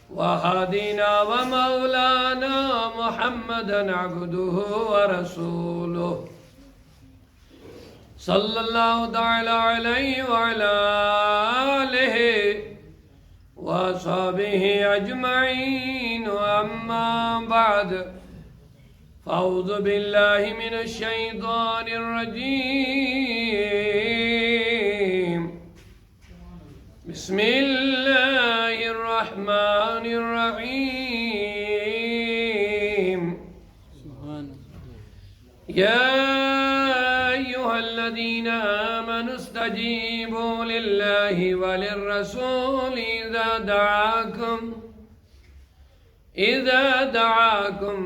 وهدينا ومولانا محمدا عبده ورسوله صلى الله تعالى عليه وعلى آله وصحبه أجمعين. وأما بعد فأعوذ بالله من الشيطان الرجيم. بسم الله الرحمن الرحيم. يا أيها الذين آمنوا استجيبوا لله وللرسول إذا دعاكم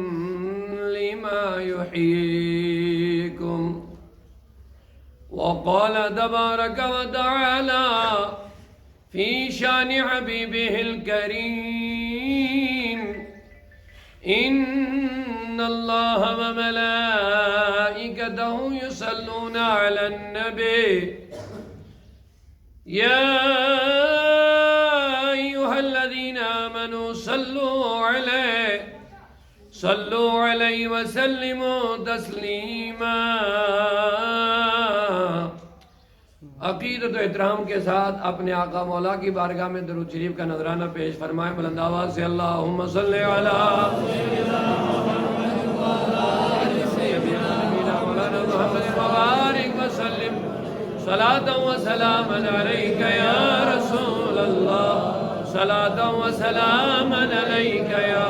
لما يحييكم. وقال تبارك وتعالى في شان حبيبه الكريم: إن الله وملائكته يصلون على النبي يا أيها الذين آمنوا صلوا عليه وسلموا تسلیما. عقیدت و احترام کے ساتھ اپنے آقا مولا کی بارگاہ میں درود شریف کا نذرانہ پیش فرمائیں بلند آواز سے. اللہم صلی علی مولانا محمد مبارک وسلم صلاۃ و سلام علیک یا رسول اللہ، صلاۃ و سلام علیک یا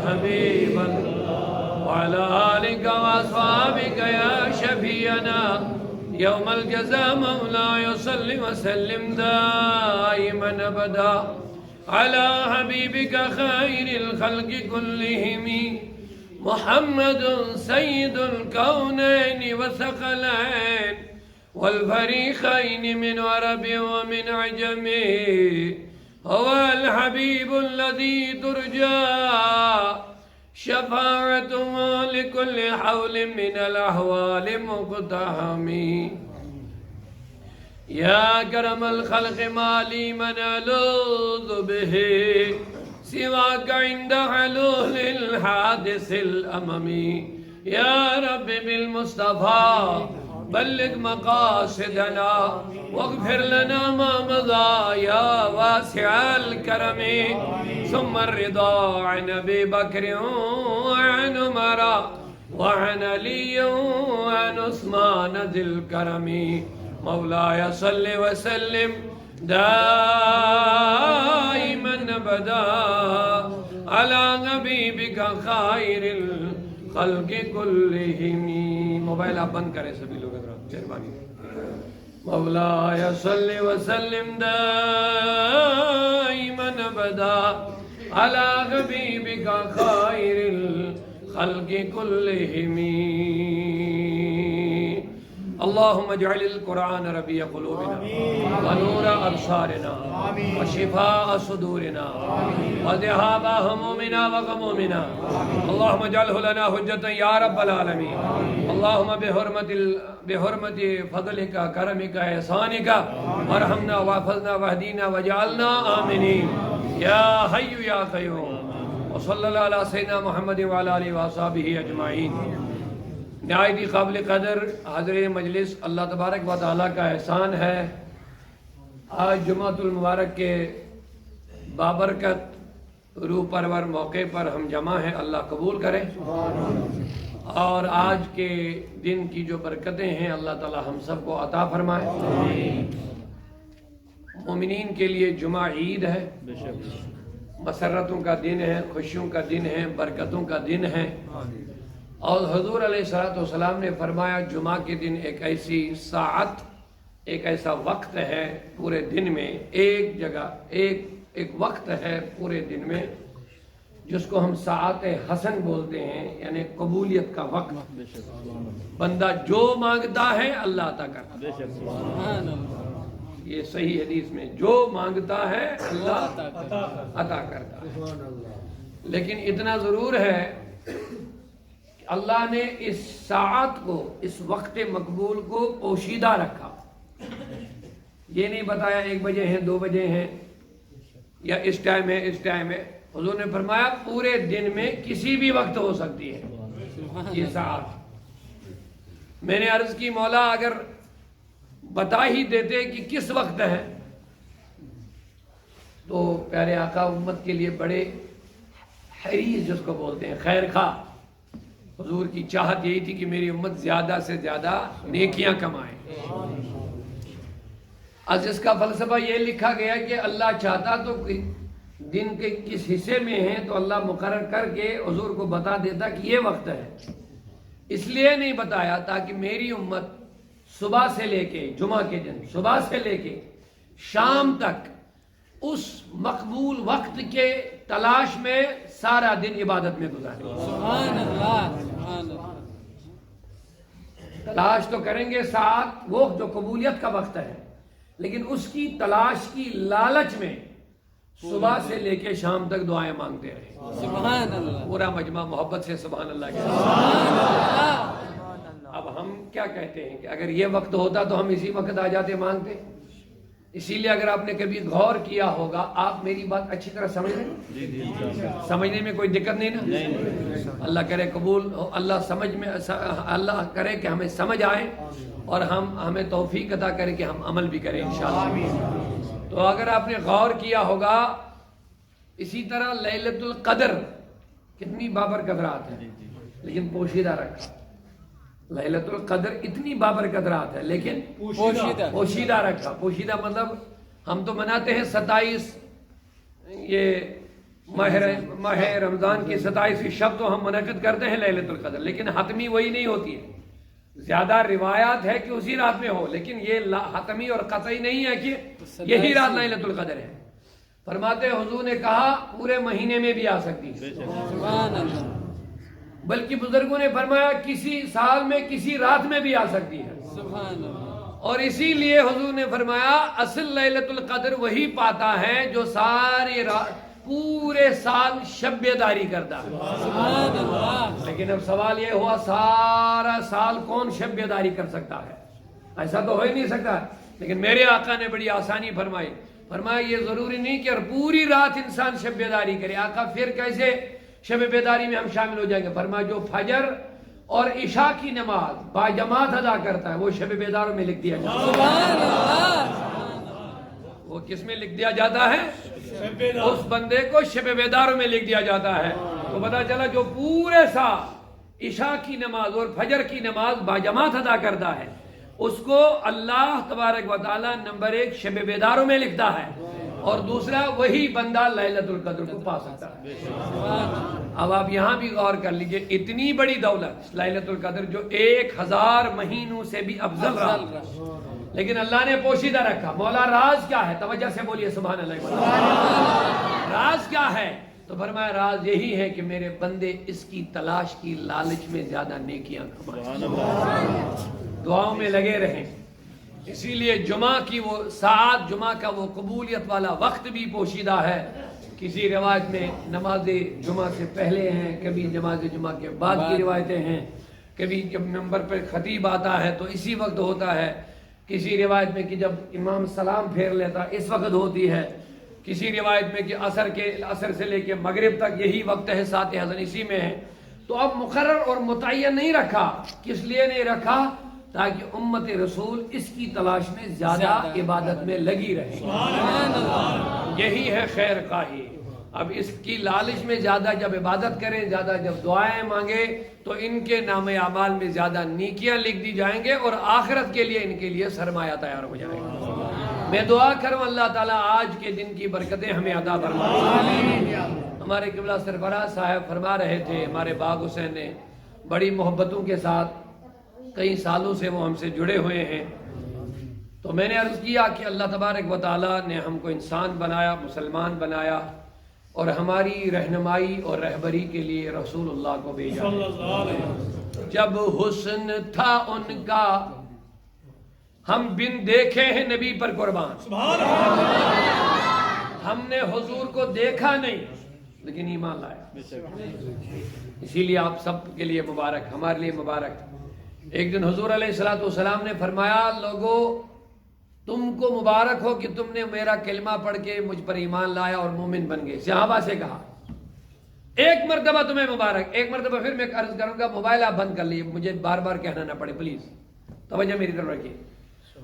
حبیب اللہ، وعلی آلک و اصحابک یا شفیعنا یوم الجزاء. مولاي صل وسلم دائما ابدا على حبيبك خير الخلق كلهم محمد سيد الكونين والثقلين والفريقين من عرب ومن عجم. هو الحبيب الذي ترجى شفاعته لكل حول من الأحوال مقتحم. يا كرم الخلق ما لي من ألوذ به سواك عند حلول الحادث الأممي. يا رب بالمصطفى بلغ مقاصدنا واغفر لنا ما مضى يا واسع الكرم. ثم الرضا عن أبي بكر وعن عمر وعن علي وعن عثمان ذي الكرم. مولاي صل وسلم دائما ابدا على حبيبك خير الخلق كلهم. موبائل آپ بند کریں سبھی لوگ مہربانی. مولاي صل وسلم دائما ابدا على حبيبك خير الخلق كلهم. اللهم اجعل القرآن ربيع قلوبنا ونور أبصارنا وشفاء صدورنا وذهاب همومنا وغمومنا. اللهم اجعله لنا حجة يا رب العالمين. اللهم بحرمة فضلك كرمك إحسانك وارحمنا واحفظنا واهدنا واجعلنا آمنين يا حي يا قيوم. وصلى الله على سيدنا محمد وعلى آله وصحبه أجمعين. نہایت ہی قابل قدر حاضر مجلس، اللہ تبارک و تعالیٰ کا احسان ہے آج جمعۃ المبارک کے بابرکت روح پرور موقع پر ہم جمع ہیں. اللہ قبول کرے اور آج کے دن کی جو برکتیں ہیں اللہ تعالیٰ ہم سب کو عطا فرمائے. مومنین کے لیے جمعہ عید ہے، مسرتوں کا دن ہے، خوشیوں کا دن ہے، برکتوں کا دن ہے. اور حضور علیہ السلام نے فرمایا جمعہ کے دن ایک ایسی ساعت، ایک ایسا وقت ہے پورے دن میں، ایک جگہ ایک وقت ہے پورے دن میں جس کو ہم ساعت حسن بولتے ہیں، یعنی قبولیت کا وقت. بندہ جو مانگتا ہے اللہ عطا کرتا ہے. یہ صحیح حدیث میں جو مانگتا ہے اللہ عطا کرتا ہے. لیکن اتنا ضرور ہے اللہ نے اس ساعت کو، اس وقت مقبول کو پوشیدہ رکھا. یہ نہیں بتایا 1 بجے ہیں 2 بجے ہیں یا اس ٹائم ہے اس ٹائم ہے. حضور نے فرمایا پورے دن میں کسی بھی وقت ہو سکتی ہے یہ ساعت۔ میں نے عرض کی مولا اگر بتا ہی دیتے کہ کس وقت ہے تو پیارے آقا امت کے لیے بڑے حریص جس کو بولتے ہیں خیر خواہ، حضور کی چاہت یہی تھی کہ میری امت زیادہ سے زیادہ نیکیاں کمائے۔ آج اس کا فلسفہ یہ لکھا گیا کہ اللہ چاہتا تو دن کے کس حصے میں ہیں تو اللہ مقرر کر کے حضور کو بتا دیتا کہ یہ وقت ہے، اس لیے نہیں بتایا تاکہ میری امت صبح سے لے کے جمعہ کے دن صبح سے لے کے شام تک اس مقبول وقت کے تلاش میں سارا دن عبادت میں گزارے۔ سبحان اللہ، سبحان اللہ۔ تلاش تو کریں گے ساتھ وہ جو قبولیت کا وقت ہے، لیکن اس کی تلاش کی لالچ میں صبح سے لے کے شام تک دعائیں مانگتے رہے۔ سبحان اللہ، پورا مجمع محبت سے سبحان اللہ کہتے ہیں۔ سبحان اللہ۔ اب ہم کیا کہتے ہیں کہ اگر یہ وقت ہوتا تو ہم اسی وقت آ جاتے مانگتے۔ اسی لیے اگر آپ نے کبھی غور کیا ہوگا، آپ میری بات اچھی طرح سمجھ رہے ہیں؟ سمجھنے میں کوئی دقت نہیں نا؟ اللہ کرے قبول ہو، اللہ کرے کہ ہمیں سمجھ آئے اور ہمیں توفیق عطا کرے کہ ہم عمل بھی کریں انشاءاللہ۔ تو اگر آپ نے غور کیا ہوگا، اسی طرح لیلۃ القدر کتنی بابرکت رات ہے لیکن پوشیدہ رکھا۔ لیلۃ القدر اتنی بابرکت رات ہے لیکن پوشیدہ رکھا۔ پوشیدہ مطلب ہم تو مناتے ہیں 27 یہ ماہ رمضان کی 27ویں شب تو ہم منعقد کرتے ہیں لیلۃ القدر، لیکن حتمی وہی نہیں ہوتی ہے۔ زیادہ روایات ہے کہ اسی رات میں ہو، لیکن یہ حتمی اور قطعی نہیں ہے کہ یہی رات لیلۃ القدر ہے۔ فرماتے حضور نے کہا پورے مہینے میں بھی آ سکتی ہے، سبحان اللہ، بلکہ بزرگوں نے فرمایا کسی سال میں کسی رات میں بھی آ سکتی ہے۔ سبحان اللہ۔ اور اسی لیے حضور نے فرمایا اصل لیلۃ القدر وہی پاتا ہے جو ساری رات پورے سال شب بیداری کرتا ہے۔ سبحان اللہ۔ لیکن اب سوال یہ ہوا سارا سال کون شب بیداری کر سکتا ہے؟ ایسا تو ہو ہی نہیں سکتا۔ لیکن میرے آقا نے بڑی آسانی فرمایا یہ ضروری نہیں کہ پوری رات انسان شب بیداری کرے۔ آقا پھر کیسے شب بیداری میں ہم شامل ہو جائیں گے؟ فرمایا جو فجر اور عشاء کی نماز باجماعت ادا کرتا ہے وہ شب بیداروں میں لکھ دیا جاتا ہے۔ سبحان اللہ۔ وہ کس میں لکھ دیا جاتا ہے؟ اس بندے کو شب بیداروں میں لکھ دیا جاتا ہے۔ تو پتا چلا جو پورے سال عشاء کی نماز اور فجر کی نماز باجماعت ادا کرتا ہے اس کو اللہ تبارک و تعالی نمبر 1 شب بیداروں میں لکھتا ہے، اور دوسرا وہی بندہ لیلۃ القدر کو پا سکتا ہے۔ اب آپ یہاں بھی غور کر لیجئے، اتنی بڑی دولت لیلۃ القدر جو 1000 مہینوں سے بھی افضل رہا، لیکن اللہ نے پوشیدہ رکھا۔ مولا راز کیا ہے؟ توجہ سے بولیے سبحان اللہ۔ راز کیا ہے؟ تو فرمایا راز یہی ہے کہ میرے بندے اس کی تلاش کی لالچ میں زیادہ نیکیاں کمائیں، دعاؤں میں لگے رہیں۔ اسی لیے جمعہ کی وہ ساعت، جمعہ کا وہ قبولیت والا وقت بھی پوشیدہ ہے۔ کسی روایت میں نماز جمعہ سے پہلے ہیں، کبھی نماز جمعہ کے بعد کی روایتیں ہیں، کبھی جب ممبر پر خطیب آتا ہے تو اسی وقت ہوتا ہے، کسی روایت میں کہ جب امام سلام پھیر لیتا اس وقت ہوتی ہے، کسی روایت میں کہ عصر سے لے کے مغرب تک یہی وقت ہے، سات اذان اسی میں ہے۔ تو اب مقرر اور متعین نہیں رکھا، کس لیے نہیں رکھا؟ تاکہ امت رسول اس کی تلاش میں زیادہ عبادت میں لگی رہے۔ یہی ہے خیر خواہی۔ اب اس کی لالچ میں زیادہ جب عبادت کریں، زیادہ جب دعائیں مانگے تو ان کے نام اعمال میں زیادہ نیکیاں لکھ دی جائیں گے اور آخرت کے لیے ان کے لیے سرمایہ تیار ہو جائے گا۔ میں دعا کروں اللہ تعالیٰ آج کے دن کی برکتیں ہمیں عطا فرمائے۔ ہمارے قبلہ سربراہ صاحب فرما رہے تھے، ہمارے باغ حسین نے بڑی محبتوں کے ساتھ کئی سالوں سے وہ ہم سے جڑے ہوئے ہیں، تو میں نے عرض کیا کہ اللہ تبارک و تعالیٰ نے ہم کو انسان بنایا، مسلمان بنایا، اور ہماری رہنمائی اور رہبری کے لیے رسول اللہ کو بھیجا۔ جب حسن تھا ان کا ہم بن دیکھے ہیں نبی پر قربان۔ ہم نے حضور کو دیکھا نہیں لیکن ایمان لایا۔ اسی لیے آپ سب کے لیے مبارک، ہمارے لیے مبارک۔ ایک دن حضور علیہ السلام نے فرمایا، لوگو تم کو مبارک ہو کہ تم نے میرا کلمہ پڑھ کے مجھ پر ایمان لایا اور مومن بن گئے۔ صحابہ سے کہا ایک مرتبہ تمہیں مبارک. ایک مرتبہ پھر میں عرض کروں گا, موبائل آپ بند کر لیے, مجھے بار بار کہنا نہ پڑے پلیز, توجہ میری طرف رکھیے.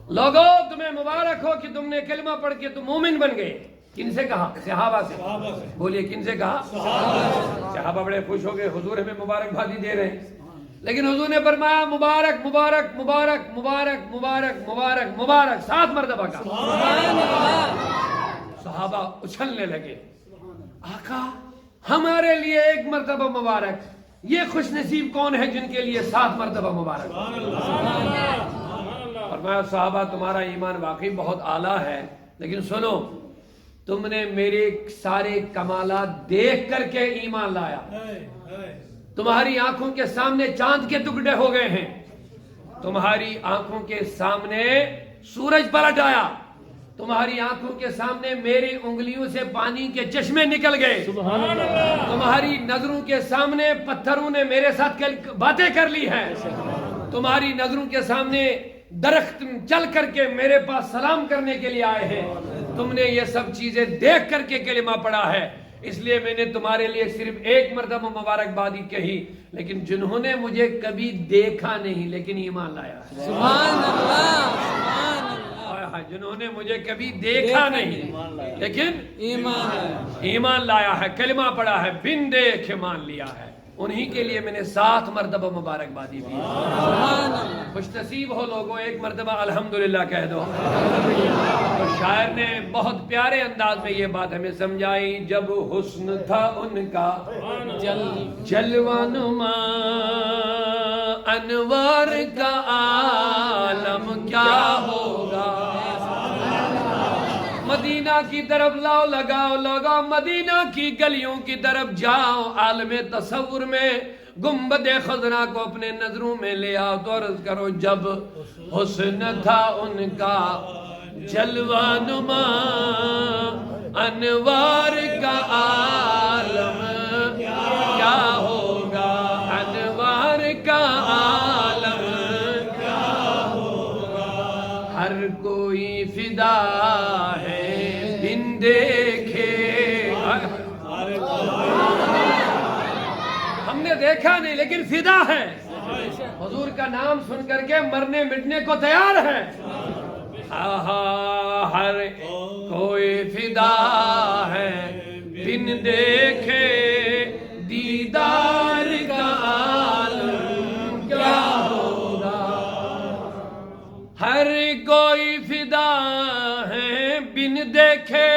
لوگوں تمہیں مبارک ہو کہ تم نے کلمہ پڑھ کے تم مومن بن گئے. کن سے کہا؟ صحابہ سے. بولیے کن سے کہا؟ صحابہ بڑے خوش ہو گئے, حضور ہمیں مبارکبادی دے رہے ہیں. لیکن حضور نے فرمایا مبارک مبارک مبارک مبارک مبارک مبارک مبارک 7 مرتبہ کہا. صحابہ اچھلنے لگے, آقا ہمارے لیے 1 مرتبہ مبارک, یہ خوش نصیب کون ہے جن کے لیے 7 مرتبہ مبارک؟ فرمایا صحابہ تمہارا ایمان واقعی بہت اعلیٰ ہے, لیکن سنو تم نے میرے سارے کمالات دیکھ کر کے ایمان لایا. تمہاری آنکھوں کے سامنے چاند کے ٹکڑے ہو گئے ہیں, تمہاری آنکھوں کے سامنے سورج پلٹ آیا, تمہاری آنکھوں کے سامنے میری انگلیوں سے پانی کے چشمے نکل گئے, تمہاری نظروں کے سامنے پتھروں نے میرے ساتھ باتیں کر لی ہیں, تمہاری نظروں کے سامنے درخت چل کر کے میرے پاس سلام کرنے کے لیے آئے ہیں. تم نے یہ سب چیزیں دیکھ کر کے کلمہ پڑھا ہے, اس لیے میں نے تمہارے لیے صرف 1 مرتبہ مبارکبادی کہی. لیکن جنہوں نے مجھے کبھی دیکھا نہیں لیکن ایمان لایا, سبحان اللہ, سبحان اللہ. جنہوں نے مجھے کبھی دیکھا نہیں لیکن ایمان لایا ہے, کلمہ پڑھا ہے, بن دیکھ مان لیا ہے, انہی کے لیے میں نے 7 مرتبہ مبارکبادی دی. خوش نصیب ہو لوگوں, 1 مرتبہ الحمدللہ کہہ دو. تو شاعر نے بہت پیارے انداز میں یہ بات ہمیں سمجھائی, جب حسن تھا ان کا جلوہ نما, انوار کا عالم کیا ہوگا. مدینہ کی طرف لاؤ لگاؤ لگاؤ, مدینہ کی گلیوں کی طرف جاؤ, عالم تصور میں گنبد خضرا کو اپنے نظروں میں لے آؤ تو عرض کرو جب حسن تھا ان کا جلوہ نما, انوار کا عالم کیا ہوگا, انوار کا عالم کیا ہوگا. ہر کوئی فدا ہے بن دیکھے, ہم نے دیکھا نہیں لیکن فدا ہے, حضور کا نام سن کر کے مرنے مٹنے کو تیار ہے. ہر کوئی فدا ہے بن دیکھے, دیدار کا عالم کیا ہوگا. ہر کوئی فدا ہے بن دیکھے,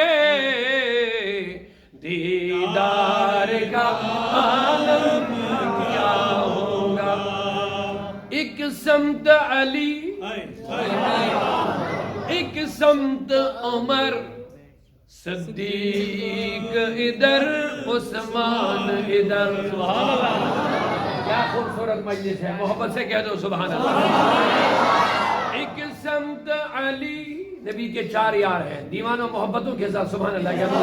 دیدار کا عالم کیا ہوگا. ایک سمت علی, ایک سمت عمر, صدیق ادھر عثمان ادھر. کیا خوبصورت مجلس ہے, محبت سے کہہ دو سبحان اللہ. ایک سمت علی, نبی کے 4 یار ہیں دیوانوں محبتوں کے ساتھ, سبحان اللہ کہہ دو.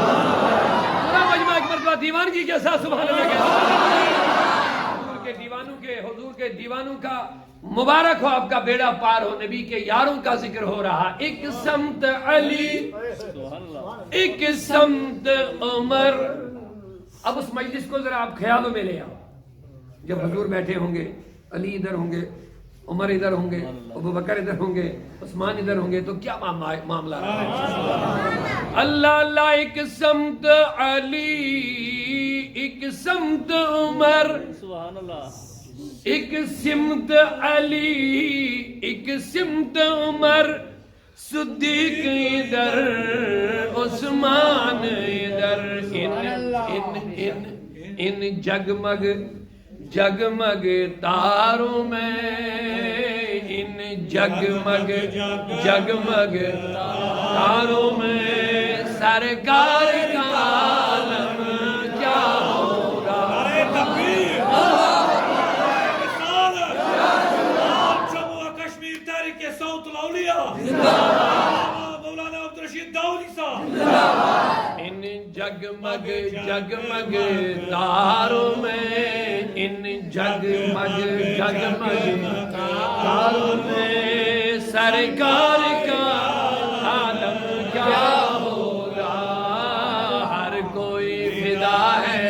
پورا مجمع ایک مرتبہ دیوانگی کے ساتھ سبحان اللہ کہہ دو. حضور کے دیوانوں کا مبارک ہو, آپ کا بیڑا پار ہو, نبی کے یاروں کا ذکر ہو رہا. ایک سمت علی, ایک سمت عمر. اب اس مجلس کو ذرا آپ خیالوں میں لے آؤ, جب حضور بیٹھے ہوں گے, علی ادھر ہوں گے, عمر ادھر ہوں گے, ابوبکر ادھر ہوں گے, عثمان ادھر ہوں گے, تو کیا معاملہ ہے. اللہ اللہ, ایک سمت علی, ایک سمت عمر, ایک سمت علی, ایک سمت عمر, صدیق ادھر عثمان ادھر. ان جگمگ جگمگ تاروں میں, ان جگمگ جگمگ تاروں میں سرکار کا عالم کیا ہوگا. جموں کشمیر تحریک صوت الاولیاء مولانا عبدالرشید داؤدی صاحب. ان جگمگ جگمگ تاروں میں, ان جگمگ جگمگ تاروں میں سرکار کا عالم کیا ہوگا. ہر کوئی فدا ہے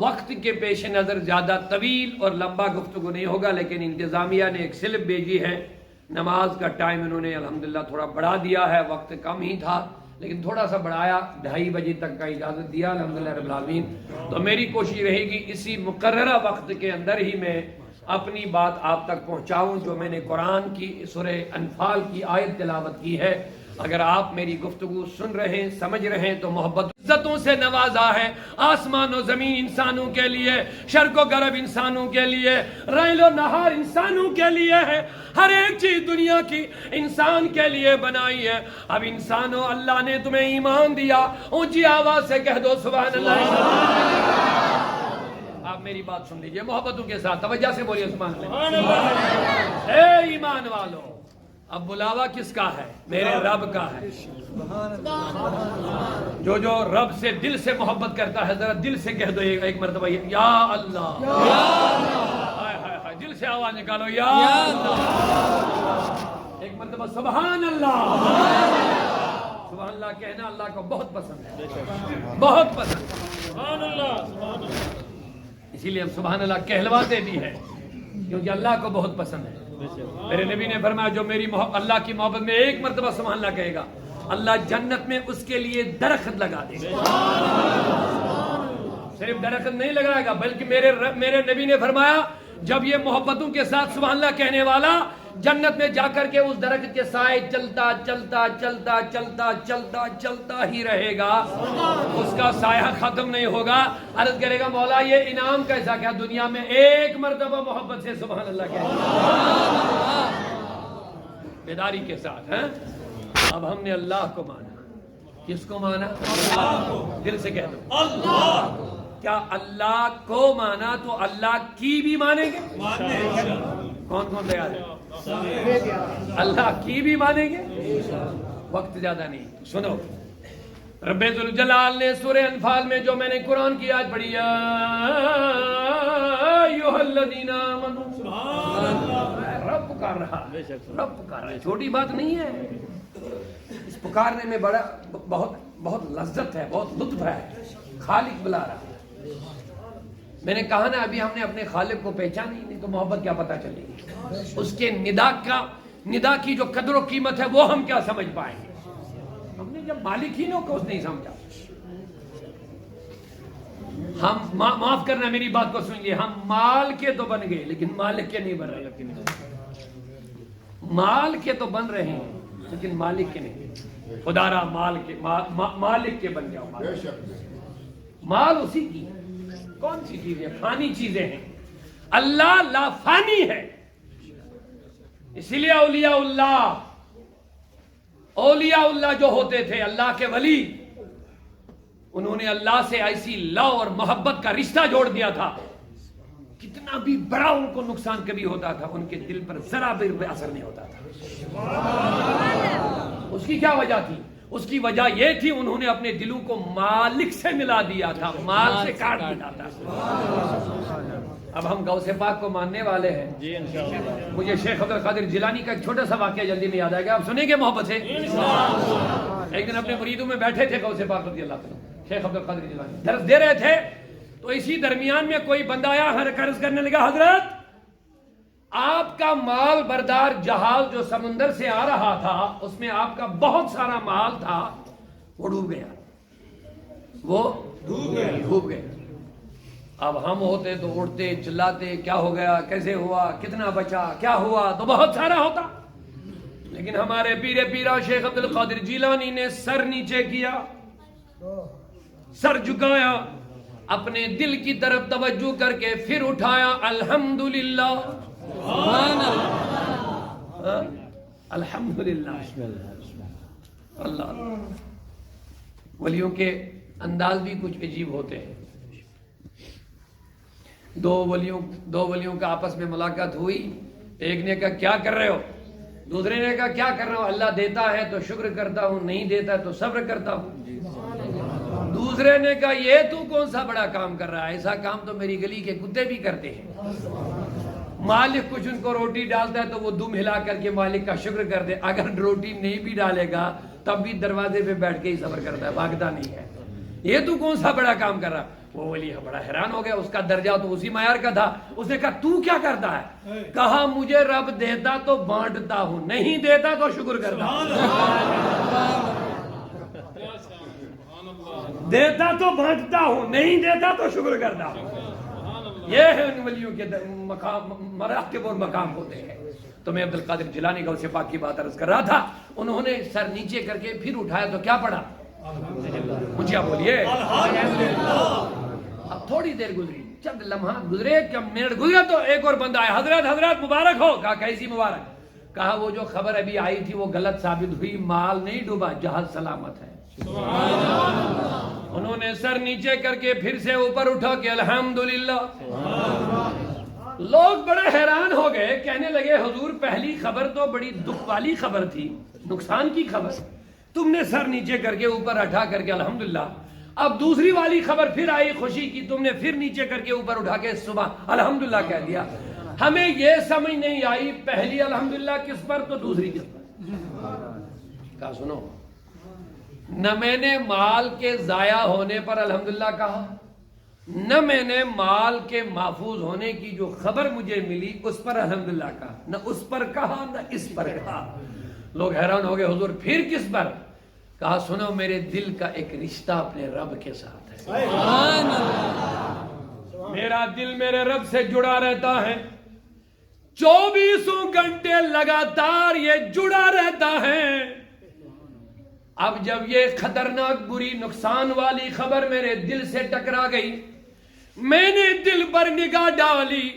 وقت کے پیش نظر زیادہ طویل اور لمبا گفتگو نہیں ہوگا، لیکن انتظامیہ نے ایک سلپ بھیجی ہے، نماز کا ٹائم انہوں نے الحمدللہ تھوڑا بڑھا دیا ہے، وقت کم ہی تھا لیکن تھوڑا سا بڑھایا، 2:30 بجے تک کا اجازت دیا الحمدللہ رب العالمین۔ تو میری کوشش رہے گی اسی مقررہ وقت کے اندر ہی میں اپنی بات آپ تک پہنچاؤں، جو میں نے قرآن کی سورہ انفال کی آیت تلاوت کی ہے۔ اگر آپ میری گفتگو سن رہے ہیں، سمجھ رہے ہیں تو محبت عزتوں سے نوازا ہے، آسمان و زمین انسانوں کے لیے، شرق و غرب انسانوں کے لیے، ریل و نہار انسانوں کے لیے ہے، ہر ایک چیز دنیا کی انسان کے لیے بنائی ہے۔ اب انسانوں، اللہ نے تمہیں ایمان دیا، اونچی آواز سے کہہ دو سبحان اللہ۔ آپ میری بات سن لیجئے محبتوں کے ساتھ، توجہ سے بولیے سبحان اللہ۔ اے ایمان والو، اب بلاوا کس کا ہے؟ میرے رب کا ہے۔ جو رب سے دل سے محبت کرتا ہے ذرا دل سے کہہ دو ایک مرتبہ، یا اللہ، دل سے آواز نکالو، یا اللہ۔ ایک مرتبہ سبحان اللہ۔ سبحان اللہ کہنا اللہ کو بہت پسند ہے، بہت پسند ہے۔ سبحان اللہ۔ اسی لیے ہم سبحان اللہ کہلواتے بھی ہیں، کیونکہ اللہ کو بہت پسند ہے۔ میرے نبی نے فرمایا جو میری اللہ کی محبت میں ایک مرتبہ سبحان اللہ کہے گا، اللہ جنت میں اس کے لیے درخت لگا دے گا۔ صرف درخت نہیں لگائے گا بلکہ میرے نبی نے فرمایا جب یہ محبتوں کے ساتھ سبحان اللہ کہنے والا جنت میں جا کر کے اس درخت کے سائے چلتا چلتا چلتا چلتا چلتا چلتا ہی رہے گا، اس کا سایہ ختم نہیں ہوگا۔ عرض کرے گا مولا یہ انعام کیسا، کیا دنیا میں ایک مرتبہ محبت سے سبحان اللہ کہے گا، بیداری کے ساتھ ہیں۔ اب ہم نے اللہ کو مانا، کس کو مانا؟ دل سے کہہ دو اللہ۔ کیا اللہ کو مانا تو اللہ کی بھی مانیں گے؟ کون کون تیار ہے؟ اللہ کی بھی مانیں گے؟ وقت زیادہ نہیں، سنو رب ذوالجلال نے سورہ انفال میں جو میں نے قرآن کی آیت پڑھی، یا ایھا الذین آمنوا، رب پکار رہا ہے، رب پکار رہا ہے، چھوٹی بات نہیں ہے۔ اس پکارنے میں بڑا بہت لذت ہے، بہت لطف ہے، خالق بلا رہا ہے۔ میں نے کہا نا ابھی ہم نے اپنے خالق کو پہچانا ہی نہیں تو محبت کیا پتہ چلے گی؟ اس کے ندا کی جو قدر و قیمت ہے وہ ہم کیا سمجھ پائیں گے؟ ہم نے جب مالک ہی نو کو اس نہیں سمجھا۔ ہم معاف کرنا میری بات کو سنیے، ہم مال کے تو بن گئے لیکن مالک کے نہیں بن رہے۔ مال کے تو بن رہے ہیں لیکن مالک کے نہیں۔ خدا را مالک کے بن جاؤ۔ مال اسی کی کون سی چیزیں؟ فانی چیزیں ہیں، اللہ لا فانی ہے۔ اسی لیے اولیاء اللہ جو ہوتے تھے، اللہ کے ولی، انہوں نے اللہ سے ایسی لو اور محبت کا رشتہ جوڑ دیا تھا، کتنا بھی بڑا ان کو نقصان کبھی ہوتا تھا ان کے دل پر ذرا بھی اثر نہیں ہوتا تھا۔ اس کی کیا وجہ تھی؟ اس کی وجہ یہ تھی انہوں نے اپنے دلوں کو مالک سے ملا دیا تھا، مال سے کاٹ دیا تھا۔ اب ہم غوث پاک کو ماننے والے ہیں جی انشاءاللہ۔ مجھے شیخ عبد القادر جیلانی کا ایک چھوٹا سا واقعہ جلدی میں یاد آئے گا، آپ سنیں گے محبت سے؟ ایک دن اپنے مریدوں میں بیٹھے تھے غوث پاک رضی اللہ عنہ، شیخ عبد القادر جیلانی درس دے رہے تھے، تو اسی درمیان میں کوئی بندہ آیا، عرض کرنے لگا حضرت آپ کا مال بردار جہاز جو سمندر سے آ رہا تھا اس میں آپ کا بہت سارا مال تھا، وہ ڈوب گیا، وہ ڈوب گیا۔ اب ہم ہوتے تو اڑتے چلاتے، کیا ہو گیا، کیسے ہوا، کتنا بچا، کیا ہوا، تو بہت سارا ہوتا۔ لیکن ہمارے پیرا شیخ عبد القادر جیلانی نے سر نیچے کیا، سر جھکایا، اپنے دل کی طرف توجہ کر کے پھر اٹھایا، الحمدللہ سبحان اللہ، الحمدللہ اللہ۔ ولیوں کے انداز بھی کچھ عجیب ہوتے ہیں۔ دو ولیوں کا آپس میں ملاقات ہوئی، ایک نے کہا کیا کر رہے ہو، دوسرے نے کہا کیا کر رہے ہو، اللہ دیتا ہے تو شکر کرتا ہوں، نہیں دیتا تو صبر کرتا ہوں۔ دوسرے نے کہا یہ تو کون سا بڑا کام کر رہا ہے، ایسا کام تو میری گلی کے کتے بھی کرتے ہیں۔ مالک کچھ ان کو روٹی ڈالتا ہے تو وہ دم ہلا کر کے مالک کا شکر کر دے، اگر روٹی نہیں بھی ڈالے گا تب بھی دروازے پہ بیٹھ کے ہی صبر کرتا ہے، بھاگتا نہیں ہے۔ یہ تو کون سا بڑا کام کر رہا ہے۔ وہ ولی بڑا حیران ہو گیا، اس کا درجہ تو اسی معیار کا تھا. اس نے کہا تو کیا کرتا ہے؟ کہا مجھے رب دیتا تو بانٹتا ہوں، نہیں دیتا تو شکر کرتا ہوں. دیتا تو بانٹتا ہوں، نہیں دیتا تو شکر کرتا ہوں. یہ ہے ان ولیوں کے مقام، مراتب اور مقام ہوتے ہیں. تو میں عبد القادر جیلانی غوث پاک کی بات عرض کر رہا تھا. انہوں نے سر نیچے کر کے پھر اٹھایا تو کیا پڑھا؟ مجھے آپ بولیے. اب تھوڑی دیر گزری، چند لمحات گزرے، چند منٹ گزرے تو ایک اور بندہ آیا، حضرت مبارک ہو. کہا کیسی مبارک؟ کہا وہ جو خبر ابھی آئی تھی وہ غلط ثابت ہوئی، مال نہیں ڈوبا، جہاز سلامت ہے. انہوں نے سر نیچے کر کے پھر سے اوپر اٹھا کہ الحمدللہ. لوگ بڑے حیران ہو گئے، کہنے لگے حضور پہلی خبر تو بڑی دکھ والی خبر تھی، نقصان کی خبر، تم نے سر نیچے کر کے اوپر اٹھا کر کے الحمدللہ. اب دوسری والی خبر پھر آئی خوشی کی، تم نے پھر نیچے کر کے اوپر اٹھا کے صبح الحمدللہ کہہ دیا. ہمیں یہ سمجھ نہیں آئی پہلی الحمدللہ کس پر تو دوسری کس پر. کہا سنو، نہ میں نے مال کے ضائع ہونے پر الحمدللہ کہا، نہ میں نے مال کے محفوظ ہونے کی جو خبر مجھے ملی اس پر الحمدللہ کہا، نہ اس پر کہا نہ اس پر کہا. لوگ حیران ہو گئے، حضور پھر کس پر؟ کہا سنو، میرے دل کا ایک رشتہ اپنے رب کے ساتھ ہے. میرا دل میرے رب سے جڑا رہتا ہے، 24 گھنٹے لگاتار یہ جڑا رہتا ہے. اب جب یہ خطرناک بری نقصان والی خبر میرے دل سے ٹکرا گئی، میں نے دل پر نگاہ ڈالی،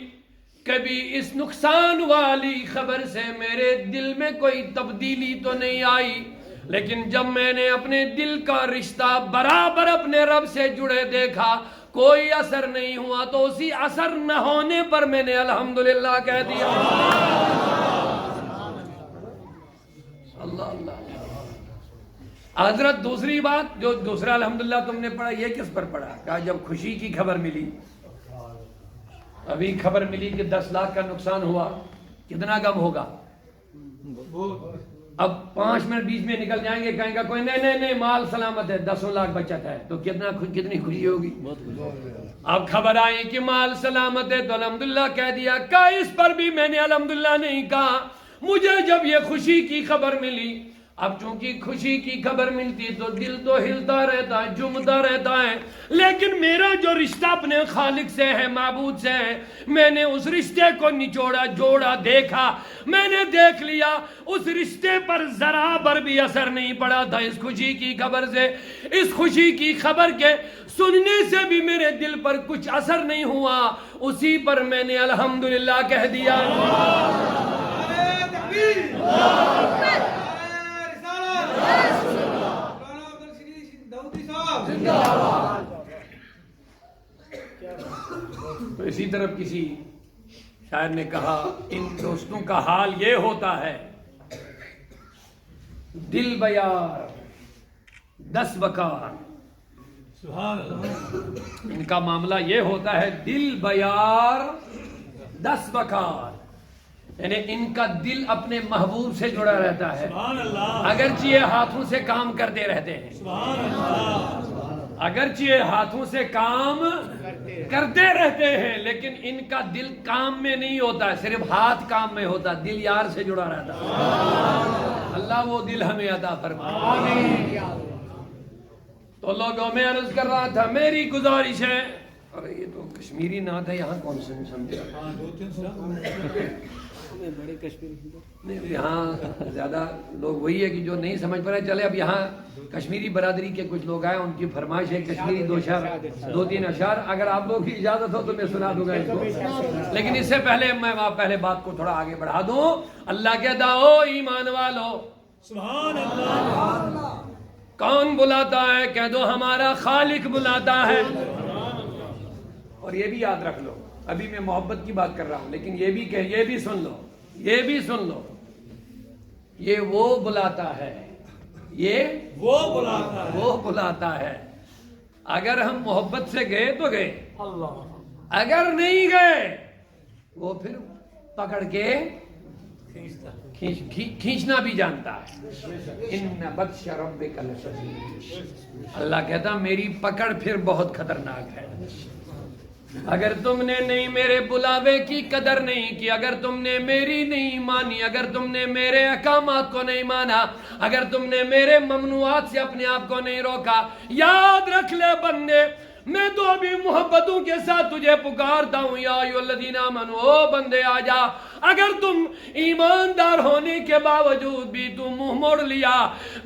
کبھی اس نقصان والی خبر سے میرے دل میں کوئی تبدیلی تو نہیں آئی، لیکن جب میں نے اپنے دل کا رشتہ برابر اپنے رب سے جڑے دیکھا کوئی اثر نہیں ہوا، تو اسی اثر نہ ہونے پر میں نے الحمدللہ کہہ دیا. اللہ اللہ. حضرت دوسری بات، جو دوسرا الحمدللہ تم نے پڑھا یہ کس پر پڑھا؟ کہا جب خوشی کی خبر ملی، ابھی خبر ملی کہ 10 لاکھ کا نقصان ہوا، کتنا غم ہوگا. اب 5 منٹ بیچ میں نکل جائیں گے، کہیں گا کوئی نہیں مال سلامت ہے، 10 لاکھ بچت ہے، تو کتنی خوشی ہوگی. اب خبر آئی کہ مال سلامت ہے تو الحمدللہ کہہ دیا. کہا اس پر بھی میں نے الحمدللہ نہیں کہا. مجھے جب یہ خوشی کی خبر ملی، اب چونکہ خوشی کی خبر ملتی تو دل تو ہلتا رہتا ہے، جمتا رہتا ہے، لیکن میرا جو رشتہ اپنے خالق سے ہے، معبود سے ہے، میں نے اس رشتے کو نچوڑا، جوڑا، دیکھا. میں نے دیکھ لیا اس رشتے پر ذرا بر بھی اثر نہیں پڑا تھا اس خوشی کی خبر سے. اس خوشی کی خبر کے سننے سے بھی میرے دل پر کچھ اثر نہیں ہوا، اسی پر میں نے الحمدللہ کہہ دیا. تو اسی طرف کسی شاعر نے کہا ان دوستوں کا حال یہ ہوتا ہے، دل بیار 10 بکار. ان کا معاملہ یہ ہوتا ہے دل بیار 10 بکار، یعنی ان کا دل اپنے محبوب سے جڑا رہتا ہے. اگرچہ یہ ہاتھوں سے کام کرتے رہتے ہیں، اگرچہ یہ ہاتھوں سے کام کرتے رہتے ہیں، لیکن ان کا دل کام میں نہیں ہوتا ہے، صرف ہاتھ کام میں ہوتا، دل یار سے جڑا رہتا ہے. اللہ وہ دل ہمیں عطا فرمائے. تو لوگوں میں عرض کر رہا تھا میری گزارش ہے، اور یہ تو کشمیری نعت ہے، یہاں کون سے سمجھا؟ یہاں زیادہ لوگ وہی ہے کہ جو نہیں سمجھ پا رہے. چلے اب یہاں کشمیری برادری کے کچھ لوگ آئے، ان کی فرمائش ہے کشمیری 2-3 اشعار، اگر آپ لوگ کی اجازت ہو تو میں سنا دوں گا اس کو. لیکن اس سے پہلے میں پہلے بات کو تھوڑا آگے بڑھا دوں. اللہ کہتا ہو ایمان والو سبحان اللہ، کون بلاتا ہے؟ کہہ دو ہمارا خالق بلاتا ہے. اور یہ بھی یاد رکھ لو، ابھی میں محبت کی بات کر رہا ہوں، لیکن یہ بھی سن لو، یہ بھی سن لو، یہ وہ بلاتا ہے، یہ وہ بلاتا ہے. اگر ہم محبت سے گئے تو گئے، اگر نہیں گئے وہ پھر پکڑ کے کھینچنا بھی جانتا ہے. ان بطش ربک لشدید. اللہ کہتا میری پکڑ پھر بہت خطرناک ہے. اگر تم نے نہیں میرے بلاوے کی قدر نہیں کی، اگر تم نے میری نہیں مانی، اگر تم نے میرے احکامات کو نہیں مانا، اگر تم نے میرے ممنوعات سے اپنے آپ کو نہیں روکا، یاد رکھ لے بندے، میں تو ابھی محبتوں کے ساتھ تجھے پکارتا ہوں. یا ایھا الذین آمنوا، او بندے آ جا. اگر تم ایماندار ہونے کے باوجود بھی تم منہ موڑ لیا،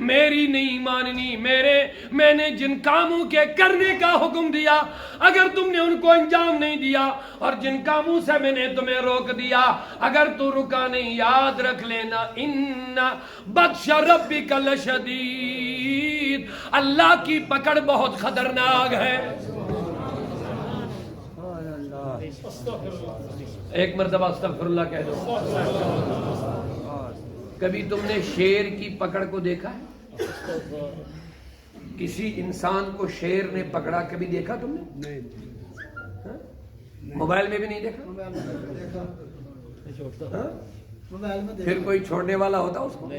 میری نہیں ماننی، میں نے جن کاموں کے کرنے کا حکم دیا اگر تم نے ان کو انجام نہیں دیا، اور جن کاموں سے میں نے تمہیں روک دیا اگر تو رکا نہیں، یاد رکھ لینا ان بطش ربک لشدید. اللہ کی پکڑ بہت خطرناک ہے. ایک مرتبہ استغفر اللہ کہہ دو. کبھی تم نے شیر کی پکڑ کو دیکھا ہے؟ کسی انسان کو شیر نے پکڑا کبھی دیکھا تم نے؟ موبائل میں بھی نہیں دیکھا؟ پھر کوئی چھوڑنے والا ہوتا اس کو؟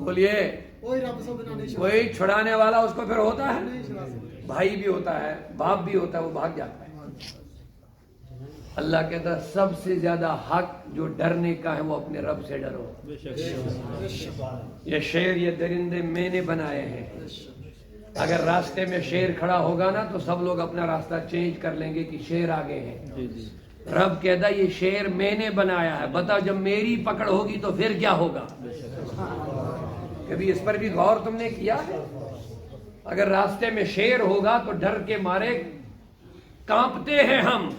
بولیے، کوئی چھڑانے والا اس کو پھر ہوتا ہے؟ بھائی بھی ہوتا ہے، باپ بھی ہوتا ہے، وہ بھاگ جاتا ہے. اللہ کہتا ہے سب سے زیادہ حق جو ڈرنے کا ہے وہ اپنے رب سے ڈرو. یہ شیر، یہ درندے میں نے بنائے ہیں. اگر راستے میں شیر کھڑا ہوگا نا تو سب لوگ اپنا راستہ چینج کر لیں گے کہ شیر آگے ہے. رب کہتا ہے یہ شیر میں نے بنایا ہے. بتاؤ جب میری پکڑ ہوگی تو پھر کیا ہوگا؟ کبھی اس پر بھی غور تم نے کیا ہے؟ اگر راستے میں شیر ہوگا تو ڈر کے مارے کانپتے ہیں ہم.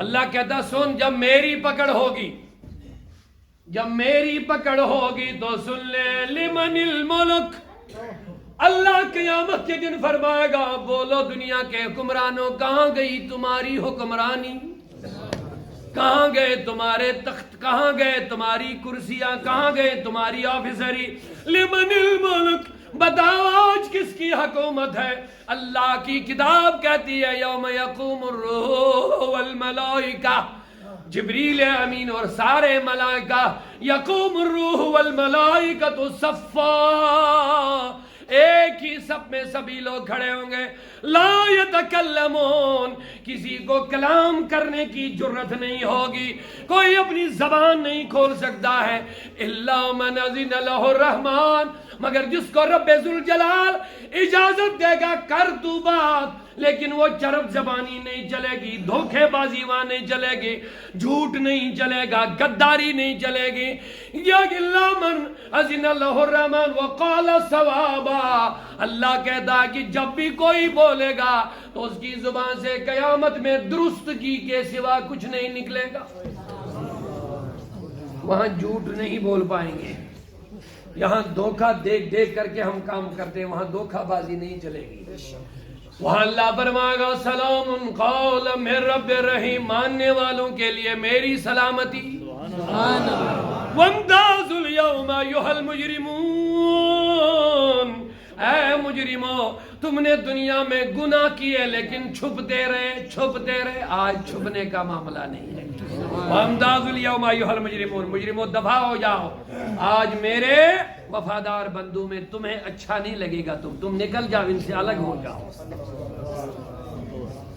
اللہ کہتا سن، جب میری پکڑ ہوگی، جب میری پکڑ ہوگی تو سن لے، لمن الملک. اللہ قیامت کے دن فرمائے گا بولو دنیا کے حکمرانوں کہاں گئی تمہاری حکمرانی؟ کہاں گئے تمہارے تخت؟ کہاں گئے تمہاری کرسیاں؟ کہاں گئے تمہاری آفیسری؟ لمن الملک، بتاؤ آج کس کی حکومت ہے؟ اللہ کی کتاب کہتی ہے یوم یقوم الروح والملائکہ، جبریل امین اور سارے ملائکہ، یقوم الروح والملائکہ صفا، ایک ہی سب میں سبھی لوگ کھڑے ہوں گے. لا یتکلمون، کسی کو کلام کرنے کی جرت نہیں ہوگی، کوئی اپنی زبان نہیں کھول سکتا ہے. الا من اذن له الرحمن، مگر جس کو رب ذوالجلال اجازت دے گا کر تو بات. لیکن وہ چرب زبانی نہیں چلے گی، دھوکے بازی وہاں نہیں چلے گی، جھوٹ نہیں چلے گا، غداری نہیں چلے گی. یا اللہ من اذن له الرحمن وقال صوابا، اللہ کہتا ہے کہ جب بھی کوئی بولے گا تو اس کی زبان سے قیامت میں درست کی کے سوا کچھ نہیں نکلے گا. وہاں جھوٹ نہیں بول پائیں گے. یہاں دھوکہ دیکھ دیکھ کر کے ہم کام کرتے ہیں، وہاں دھوکہ بازی نہیں چلے گی. وہاں اللہ فرمائے گا سلام قولا من رب رحیم، ماننے والوں کے لیے میری سلامتی. وامتازوا اليوم ایھا المجرمون، اے مجرموں تم نے دنیا میں گناہ کیے لیکن چھپتے رہے. آج چھپنے کا معاملہ نہیں ہے. وامتازوا اليوم ایھا المجرمون، مجرموں دفع ہو جاؤ. آج میرے وفادار بندوں میں تمہیں اچھا نہیں لگے گا، تم نکل جاؤ، ان سے الگ ہو جاؤ.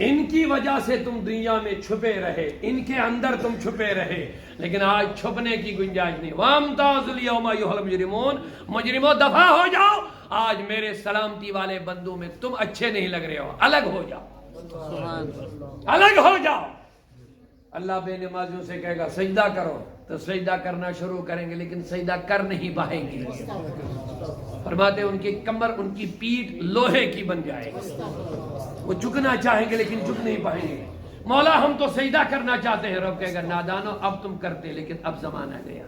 ان کی وجہ سے تم دنیا میں چھپے رہے، ان کے اندر تم چھپے رہے، لیکن آج چھپنے کی گنجائش نہیں. وامتازوا اليوم ایھا المجرمون، مجرموں دفع ہو جاؤ. آج میرے سلامتی والے بندوں میں تم اچھے نہیں لگ رہے ہو، الگ ہو جاؤ، الگ ہو جاؤ. اللہ بے نمازیوں سے کہے گا سجدہ کرو تو سجدہ کرنا شروع کریں گے، لیکن سجدہ کر نہیں پائیں گے. فرماتے ان کی کمر، ان کی پیٹھ لوہے کی بن جائے گی. وہ جھکنا چاہیں گے لیکن جھک نہیں پائیں گے. مولا ہم تو سجدہ کرنا چاہتے ہیں. رب کہے گا نادانو اب تم کرتے، لیکن اب زمانہ گیا.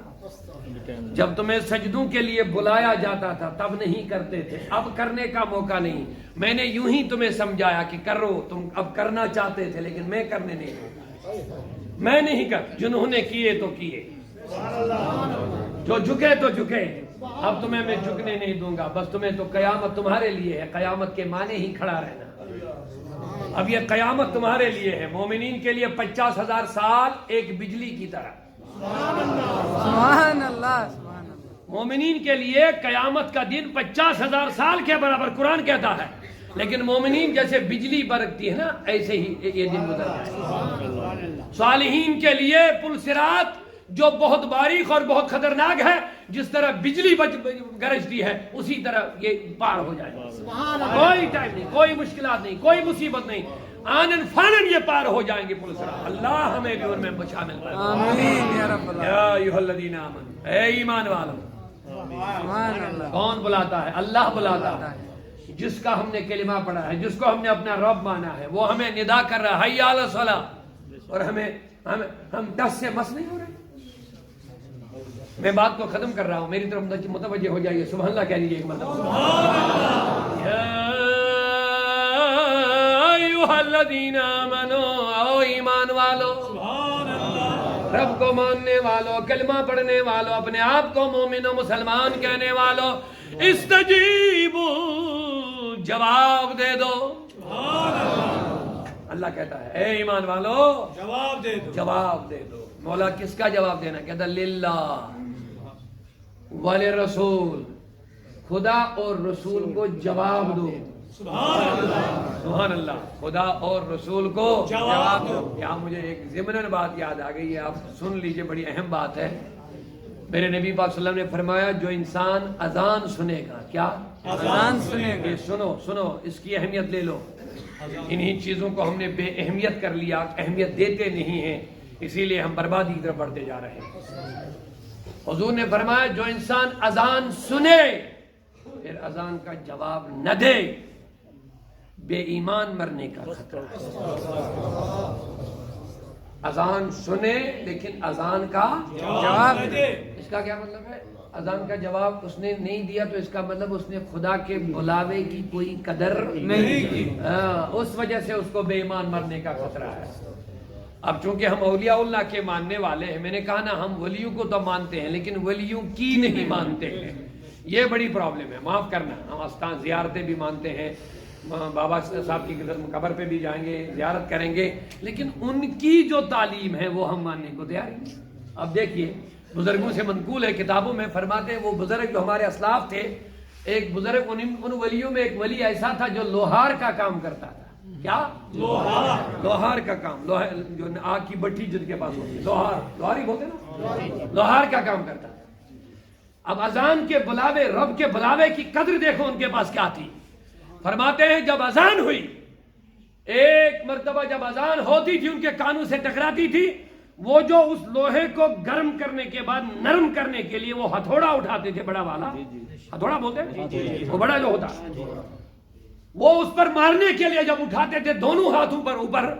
جب تمہیں سجدوں کے لیے بلایا جاتا تھا تب نہیں کرتے تھے، اب کرنے کا موقع نہیں. میں نے یوں ہی تمہیں سمجھایا کہ کرو، تم اب کرنا چاہتے تھے لیکن میں کرنے نہیں دوں. میں نہیں کر، جنہوں نے کیے تو کیے، جو جھکے تو جھکے. اب تمہیں میں جھکنے نہیں دوں گا. بس تمہیں تو قیامت تمہارے لیے ہے، قیامت کے معنی ہی کھڑا رہنا. اب یہ قیامت تمہارے لیے ہے، مومنین کے لیے 50,000 سال ایک بجلی کی طرح، سبحان اللہ سبحان اللہ. مومنین کے لیے قیامت کا دن 50,000 سال کے برابر قرآن کہتا ہے، لیکن مومنین جیسے بجلی برقتی ہے نا ایسے ہی یہ دن گزر جائے. صالحین کے لیے پل صراط جو بہت باریک اور بہت خطرناک ہے، جس طرح بجلی گرجتی ہے اسی طرح یہ پار ہو جائے گا. کوئی ٹائم نہیں، کوئی مشکلات نہیں، کوئی مصیبت نہیں، آنن فانن یہ پار ہو جائیں گے پل صراط. اللہ ہمیں بھی ان میں شامل کرے. آمین یا رب العالمین. یا ایھا الذین آمنوا، اے ایمان والو. سبحان اللہ. کون بلاتا ہے؟ اللہ بلاتا ہے. جس کا ہم نے کلمہ پڑھا ہے، جس کو ہم نے اپنا رب مانا ہے، وہ ہمیں ندا کر رہا ہے حی علی الصلاۃ، اور ہم دس سے مس نہیں ہو رہے. میں بات کو ختم کر رہا ہوں، میری طرف متوجہ ہو جائیے. سبحان اللہ کہہ لیجیے ایک مرتبہ. یا ایھا الذین آمنوا، او ایمان والو، رب کو ماننے والوں، کلمہ پڑھنے والوں، اپنے آپ کو مومن و مسلمان کہنے والوں، استجیبو، جواب دے دو. اللہ کہتا ہے اے ایمان والو جواب دے دو. جواب دے دو. مولا کس کا جواب دینا؟ کہتا للہ ولرسول، خدا اور رسول کو جواب دو. سبحان اللہ. سبحان اللہ. خدا اور رسول کو جواب دو. یہاں مجھے ایک ضمناً بات یاد آ گئی ہے، آپ سن لیجئے، بڑی اہم بات ہے. میرے نبی پاک صلی اللہ علیہ وسلم نے فرمایا جو انسان اذان سنے گا، کیا اذان سنے گا، یہ سنو اس کی اہمیت لے لو. انہی چیزوں کو ہم نے بے اہمیت کر لیا، اہمیت دیتے نہیں ہیں، اسی لیے ہم بربادی کی طرف بڑھتے جا رہے ہیں. حضور نے فرمایا جو انسان اذان سنے پھر اذان کا جواب نہ دے، بے ایمان مرنے کا خطرہ ہے. اذان سنے لیکن اذان کا جواب دے. اس کا کیا مطلب ہے؟ اذان کا جواب اس نے نہیں دیا تو اس کا مطلب اس نے خدا کے بلاوے کی کوئی قدر نہیں کی. اس وجہ سے اس کو بے ایمان مرنے کا خطرہ ہے. اب چونکہ ہم اولیاء اللہ کے ماننے والے ہیں، میں نے کہا نا ہم ولیوں کو تو مانتے ہیں لیکن ولیوں کی نہیں مانتے ہیں. یہ بڑی پرابلم ہے، معاف کرنا. ہم آستان زیارتیں بھی مانتے ہیں، بابا صاحب کی قبر پہ بھی جائیں گے، زیارت کریں گے، لیکن ان کی جو تعلیم ہے وہ ہم ماننے کو تیار نہیں. اب دیکھیے بزرگوں سے منقول ہے، کتابوں میں فرماتے ہیں وہ بزرگ جو ہمارے اسلاف تھے، ایک بزرگ ان ولیوں میں ایک ولی ایسا تھا جو لوہار کا کام کرتا تھا. کیا؟ لوہار کا کام، جو آگ کی بٹھی جن کے پاس ہوتی ہے، لوہار ہی بولتے نا، لوہار کا کام کرتا تھا. اب اذان کے بلاوے، رب کے بلاوے کی قدر دیکھو ان کے پاس کیا تھی. فرماتے ہیں جب اذان ہوئی، ایک مرتبہ جب اذان ہوتی تھی ان کے کانوں سے ٹکراتی تھی، وہ جو اس لوہے کو گرم کرنے کے بعد نرم کرنے کے لیے وہ ہتھوڑا اٹھاتے تھے، بڑا والا ہتھوڑا بولتے ہیں، وہ بڑا جو ہوتا وہ اس پر مارنے کے لیے جب اٹھاتے تھے دونوں ہاتھوں پر اوپر،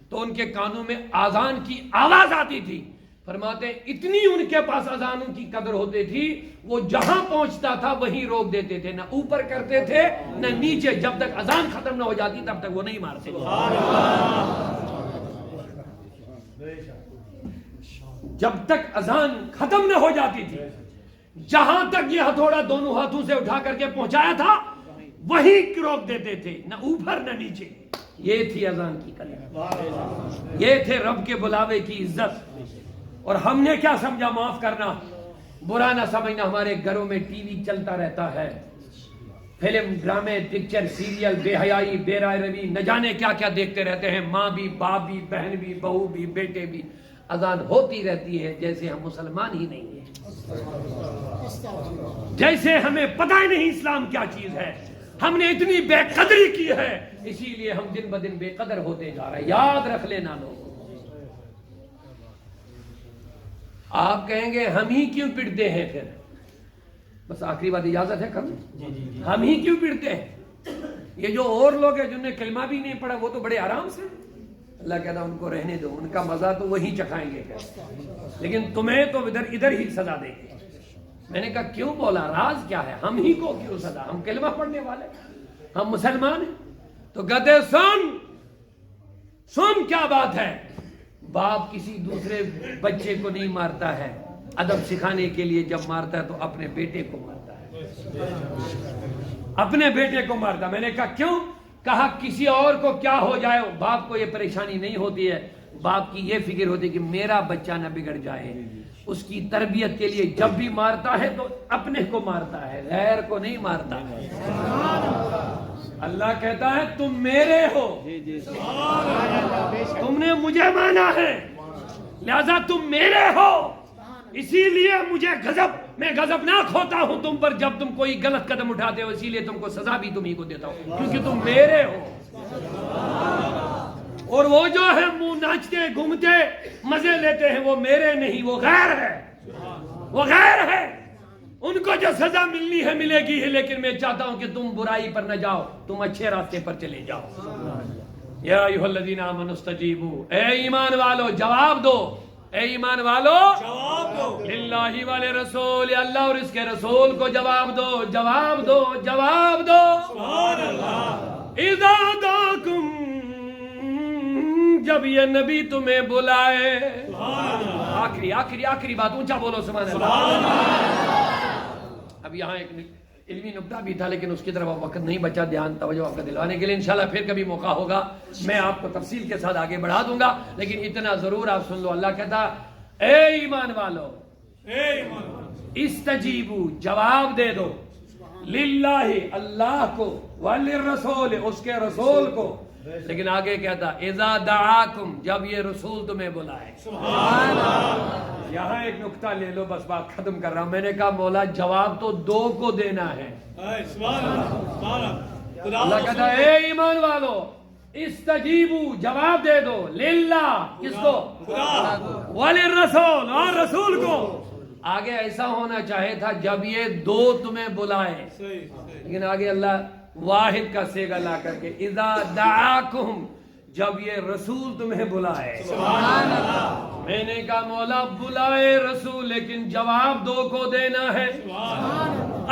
تو ان کے کانوں میں اذان کی آواز آتی تھی. فرماتے ہیں اتنی ان کے پاس اذانوں کی قدر ہوتی تھی، وہ جہاں پہنچتا تھا وہیں روک دیتے تھے، نہ اوپر کرتے تھے نہ نیچے. جب تک اذان ختم نہ ہو جاتی تب تک وہ نہیں مارتے. جب تک اذان ختم نہ ہو جاتی تھی، جہاں تک یہ ہتھوڑا دونوں ہاتھوں سے اٹھا کر کے پہنچایا تھا وہیں روک دیتے تھے، نہ اوپر نہ نیچے. یہ تھی اذان کی قدر، یہ تھے رب کے بلاوے کی عزت. اور ہم نے کیا سمجھا؟ معاف کرنا، برا نہ سمجھنا، ہمارے گھروں میں ٹی وی چلتا رہتا ہے، فلم، ڈرامے، پکچر، سیریل، بے حیائی، بے رائے روی، نہ جانے کیا کیا دیکھتے رہتے ہیں. ماں بھی، باپ بھی، بہن بھی، بہو بھی، بیٹے بھی. اذان ہوتی رہتی ہے جیسے ہم مسلمان ہی نہیں ہیں، جیسے ہمیں پتہ ہی نہیں اسلام کیا چیز ہے. ہم نے اتنی بے قدری کی ہے، اسی لیے ہم دن بدن بے قدر ہوتے جا رہے ہیں. یاد رکھ لینا لوگ. آپ کہیں گے ہم ہی کیوں پڑھتے ہیں؟ پھر بس آخری بات اجازت ہے کروں، ہم ہی کیوں پڑھتے ہیں؟ یہ جو اور لوگ ہیں جنہوں نے کلمہ بھی نہیں پڑھا وہ تو بڑے آرام سے، اللہ کہتا ان کو رہنے دو، ان کا مزہ تو وہی چکھائیں گے، لیکن تمہیں تو ادھر ہی سزا دیں گے. میں نے کہا کیوں بولا؟ راز کیا ہے؟ ہم ہی کو کیوں سزا؟ ہم کلمہ پڑھنے والے، ہم مسلمان ہیں. تو کہتے سن کیا بات ہے. باپ کسی دوسرے بچے کو نہیں مارتا ہے، ادب سکھانے کے لیے جب مارتا ہے تو اپنے بیٹے کو مارتا ہے، اپنے بیٹے کو مارتا. میں نے کہا کیوں؟ کہا کسی اور کو کیا ہو جائے باپ کو یہ پریشانی نہیں ہوتی ہے، باپ کی یہ فکر ہوتی ہے کہ میرا بچہ نہ بگڑ جائے، اس کی تربیت کے لیے جب بھی مارتا ہے تو اپنے کو مارتا ہے، غیر کو نہیں مارتا ہے۔ اللہ کہتا ہے تم میرے ہو، تم نے مجھے مانا ہے، لہذا تم میرے ہو، اسی لیے مجھے میں غضبناک ہوتا ہوں تم پر جب تم کوئی غلط قدم اٹھاتے ہو، اسی لیے تم کو سزا بھی تم ہی کو دیتا ہوں کیونکہ تم میرے ہو۔ اور وہ جو ہے منہ ناچتے گھومتے مزے لیتے ہیں وہ میرے نہیں، وہ غیر ہے، وہ غیر ہے، ان کو جو سزا ملنی ہے ملے گی ہی، لیکن میں چاہتا ہوں کہ تم برائی پر نہ جاؤ، تم اچھے راستے پر چلے جاؤ۔ یا ایھا الذین آمنوا استجیبوا، اے ایمان والو جواب دو، اے ایمان والو جواب دو للہ والے رسول، اللہ اور اس کے رسول کو جواب دو، جواب دو، جواب دو۔ سبحان اللہ۔ اذا دعاکم، جب یہ نبی تمہیں بلائے، آخری بات اونچا بولو سبحان اللہ۔ اب یہاں ایک علمی نکتہ بھی تھا لیکن اس کی طرف وقت نہیں بچا، دھیان توجہ آپ کا دلوانے کے لیے انشاءاللہ پھر کبھی موقع ہوگا میں آپ کو تفصیل کے ساتھ آگے بڑھا دوں گا، لیکن اتنا ضرور آپ سن لو، اللہ کہتا اے ایمان والو استجیبو، جواب دے دو، للہ اللہ کو، وللرسول اس کے رسول کو، لیکن آگے کہتا اذا دعاکم، جب یہ رسول تمہیں بلائے۔ سبحان اللہ۔ یہاں ایک نکتہ لے لو، بس بات ختم کر رہا ہوں۔ میں نے کہا مولا جواب تو دو کو دینا ہے، سبحان اللہ، سبحان اللہ۔ اللہ کہتا ہے اے ایمان والو استجیبو، جواب دے دو، للہ کس کو؟ خدا، وللرسول اور رسول کو۔ آگے ایسا ہونا چاہے تھا جب یہ دو تمہیں بلائے، صحیح صحیح۔ لیکن آگے اللہ واحد کا صیغہ لا کر کے اذا دعاکم، جب یہ رسول تمہیں بلائے۔ سبحان اللہ۔ میں نے کہا مولا بلائے رسول لیکن جواب دو کو دینا ہے،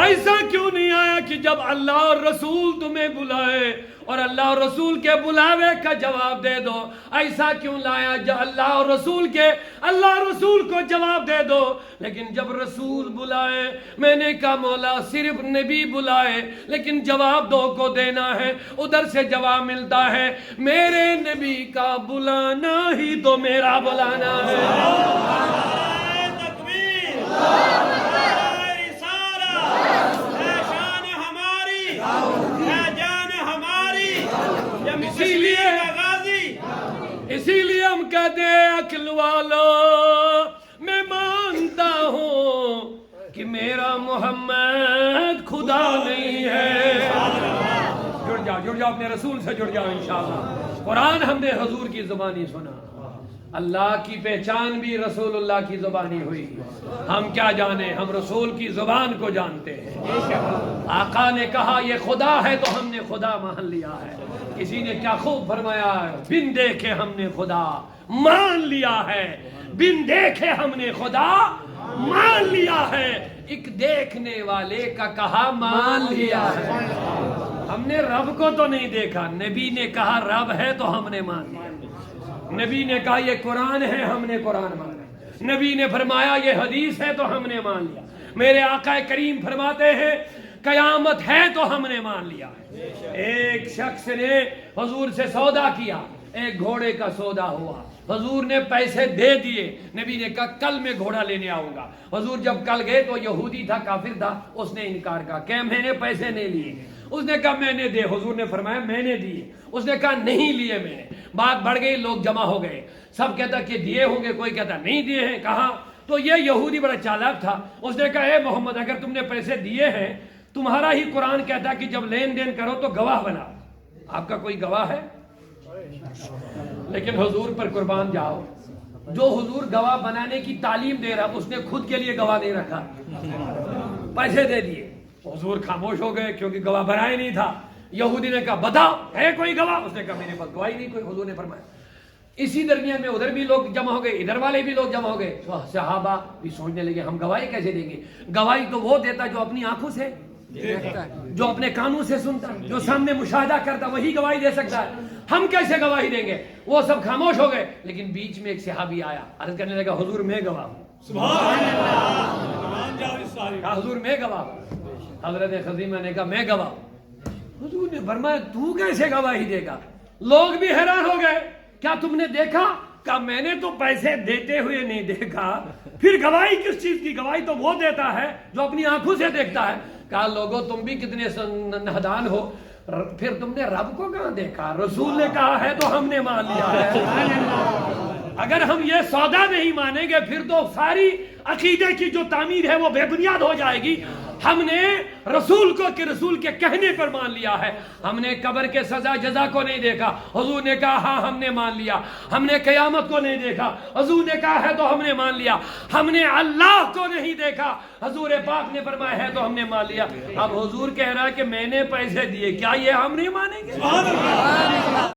ایسا کیوں نہیں آیا کہ جب اللہ اور رسول تمہیں بلائے اور اللہ اور رسول کے بلاوے کا جواب دے دو؟ ایسا کیوں لایا جو اللہ اور رسول کے، اللہ اور رسول کو جواب دے دو لیکن جب رسول بلائے؟ میں نے کہا مولا صرف نبی بلائے لیکن جواب دو کو دینا ہے، ادھر سے جواب ملتا ہے میرے نبی کا بلانا ہی تو میرا بلانا ہے۔ تکبیر، رسالہ، اے شان ہماری، اے جان ہماری، جب اسی لیے غازی، اسی لیے ہم کہتے ہیں عقل والو، میں مانتا ہوں کہ میرا محمد خدا نہیں ہے۔ جڑ جاؤ اپنے رسول سے جڑ جاؤ انشاءاللہ۔ قرآن ہم نے حضور کی زبانی سنا، اللہ کی پہچان بھی رسول اللہ کی زبانی ہوئی، ہم کیا جانے، ہم رسول کی زبان کو جانتے ہیں۔ آقا نے کہا یہ خدا ہے تو ہم نے خدا مان لیا ہے۔ کسی نے کیا خوب فرمایا ہے، بن دیکھے ہم نے خدا مان لیا ہے، بن دیکھے ہم نے خدا مان لیا ہے، ایک دیکھنے والے کا کہا مان لیا ہے۔ ہم نے رب کو تو نہیں دیکھا، نبی نے کہا رب ہے تو ہم نے مان لیا، نبی نے کہا یہ قرآن ہے ہم نے قرآن مانا، نبی نے فرمایا یہ حدیث ہے تو ہم نے مان لیا، میرے آقا کریم فرماتے ہیں قیامت ہے تو ہم نے مان لیا ہے۔ ایک شخص نے حضور سے سودا کیا، ایک گھوڑے کا سودا ہوا، حضور نے پیسے دے دیے، نبی نے کہا کل میں گھوڑا لینے آؤں گا۔ حضور جب کل گئے تو یہودی تھا، کافر تھا، اس نے انکار کہا کہ میں نے پیسے نہیں لیے، اس نے کہا میں نے دے، حضور نے فرمایا میں نے دیے، اس نے کہا نہیں لیے میں نے۔ بات بڑھ گئی، لوگ جمع ہو گئے، سب کہتا کہ دیے ہوں گے، کوئی کہتا نہیں دیے ہیں، کہاں؟ تو یہ یہودی بڑا چالاک تھا، اس نے کہا اے محمد اگر تم نے پیسے دیے ہیں، تمہارا ہی قرآن کہتا ہے کہ جب لین دین کرو تو گواہ بنا، آپ کا کوئی گواہ ہے؟ لیکن حضور پر قربان جاؤ، جو حضور گواہ بنانے کی تعلیم دے رہا اس نے خود کے لیے گواہ نہیں رکھا، پیسے دے دیے، حضور خاموش ہو گئے کیونکہ گواہ بنائے نہیں تھا۔ یہودی نے کہا بتاؤ ہے کوئی گواہ؟ اس نے کہا میرے پاس گواہی نہیں کوئی، حضور نے فرمایا۔ اسی درمیان میں ادھر بھی لوگ جمع ہو گئے، ادھر والے بھی لوگ جمع ہو گئے، صحابہ بھی سوچنے لگے ہم گواہی کیسے دیں گے؟ گواہی تو وہ دیتا جو اپنی آنکھوں سے، جو اپنے کانوں سے سنتا، جو سامنے مشاہدہ کرتا، وہی گواہی دے سکتا ہے، ہم کیسے گواہی دیں گے؟ وہ سب خاموش ہو گئے، لیکن بیچ میں ایک صحابی آیا، عرض کرنے لگا حضور میں گواہ ہوں، سبحان اللہ، کہا حضور میں گواہ ہوں۔ حضرت خزیمہ نے کہا میں گواہ ہوں۔ حضور نے فرمایا تو کیسے گواہی دے گا؟ لوگ بھی حیران ہو گئے، کیا تم نے دیکھا؟ کہا میں نے تو پیسے دیتے ہوئے نہیں دیکھا، پھر گواہی کس چیز کی؟ گواہی تو وہ دیتا ہے جو اپنی آنکھوں سے دیکھتا ہے۔ کہا لوگوں تم بھی کتنے نادان ہو، پھر تم نے رب کو کہاں دیکھا؟ رسول نے کہا ہے تو ہم نے مان لیا ہے۔ اگر ہم یہ سودا نہیں مانیں گے پھر تو ساری عقیدے کی جو تعمیر ہے وہ بے بنیاد ہو جائے گی۔ ہم نے رسول کو کہ رسول کے کہنے پر مان لیا ہے، ہم نے قبر کے سزا جزا کو نہیں دیکھا، حضور نے کہا ہاں ہم نے مان لیا۔ ہم نے قیامت کو نہیں دیکھا، حضور نے کہا ہے تو ہم نے مان لیا۔ ہم نے اللہ کو نہیں دیکھا، حضور پاک نے فرمایا ہے تو ہم نے مان لیا۔ اب حضور کہہ رہا ہے کہ میں نے پیسے دیے، کیا یہ ہم نہیں مانیں گے؟